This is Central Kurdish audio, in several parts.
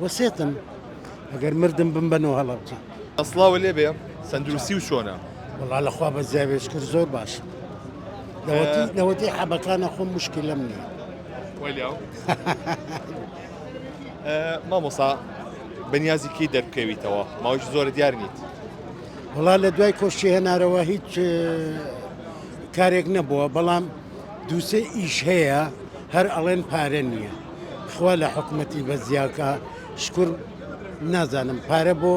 وسێتم ئەگەر مردم بمبەنەوە هەڵەبجە ئەسڵاوە لێ بێ سندروسی و چۆنە وەڵا لەخوا بە زیاوێش کرد زۆر باش لەوەتی حەبەکانە خۆم مشکلەم نییە وەلیاو مامۆسا بەنیازی کەی دەربکەویتەوە ماوەی زۆرە دیار نیت وەڵا لە دوای کۆشتی هێنارەوە هیچ کارێک نەبووە بەڵام دووسێ ئیش هەیە هەر ئەڵێن پارە نییە خوا لە حکومەتی بە زیاکە شکر نازانم پارە بۆ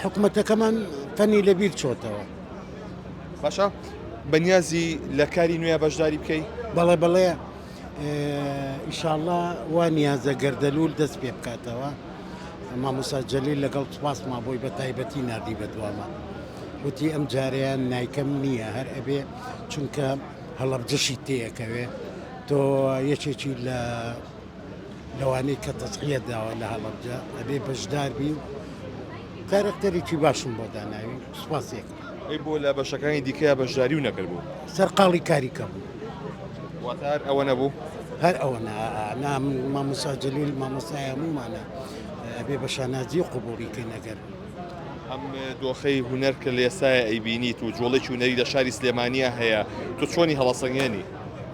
حکومەتەکەمان فەنی لەبیر چۆتەوە باشە بەنیازی لە کاری نوێ بەشداری بکەی بەڵێ ئیشاءڵڵا وا نیازە گەردەلول دەست پێ بکاتەوە مامۆستا جەلیل لەگەڵ سوپاس مابۆی بە تایبەتی نردی بەدوامە وتی ئەم جارەیان نایکەم نییە هەر ئەبێ چونکە هەڵەبجەشی تێیەکەوێ تۆ یەکێکی لەوانەی کە تەسخیە داوە لە هەڵەبجە ئەبێ بەشدار بی و کارکتەرێکی باشم بۆ داناوی سوپاسێک ئەی بۆ لە بەشەکانی دیکەیە بەشداری و نەکرد بوو سەرقاڵی کاریکە بوو واتە ئەوە نەبوو هەر ئەوە مامۆستا جەلیل مامۆستای هەموومانە ئەبێ بە شانازی و قبوڵیکەی نەگەر ئەم دۆخەی هونەر کە لە ئێستاە ئەیبینیت و جۆڵێکی هونەری لە شاری سلێمانیە هەیە تۆ چۆنی هەڵەسەنگێنی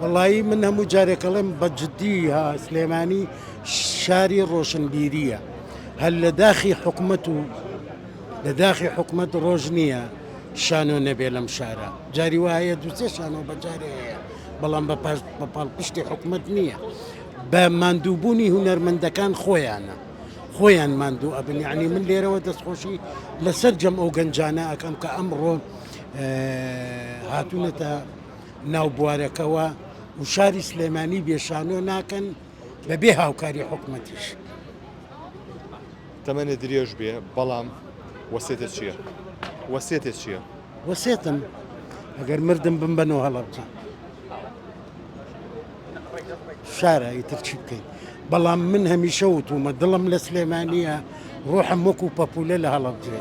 وەڵایی من هەموو جارێکەڵێم بە جددی ها سلێمانی شاری ڕۆشنبیریە هەر لە داخی حکومەت ڕۆژ نییە شانۆ نەبێ لەم شارە جاری وایە دووسێ شانۆ بەجارێ هەیە بەڵام بە پاڵپشتی حکومەت نییە بە ماندووبوونی هونەرمەندەکان خۆیان ماندوو ئەبن یعنی من لێرەوە دەستخۆشی لەسەر جەم ئەو گەنجانە ئەەکەم کە ئەمڕۆ هاتوونەتە ناو بوارەکەەوە و شاری سلێمانی بێشانۆ ناکەن بەبێ هاوکاری حکومەتیش تەمەنە درێژ بێ بەڵام وەسێتت چییە؟ وەسێتم ئەگەر مردم بمبەنەوە هەڵەبجە شارە ئیتر چی بکەین بەڵام من هەمیشە وتومە دڵم لە سلێمانیە ڕۆحم وەکو پەپولە لە هەڵەبجێ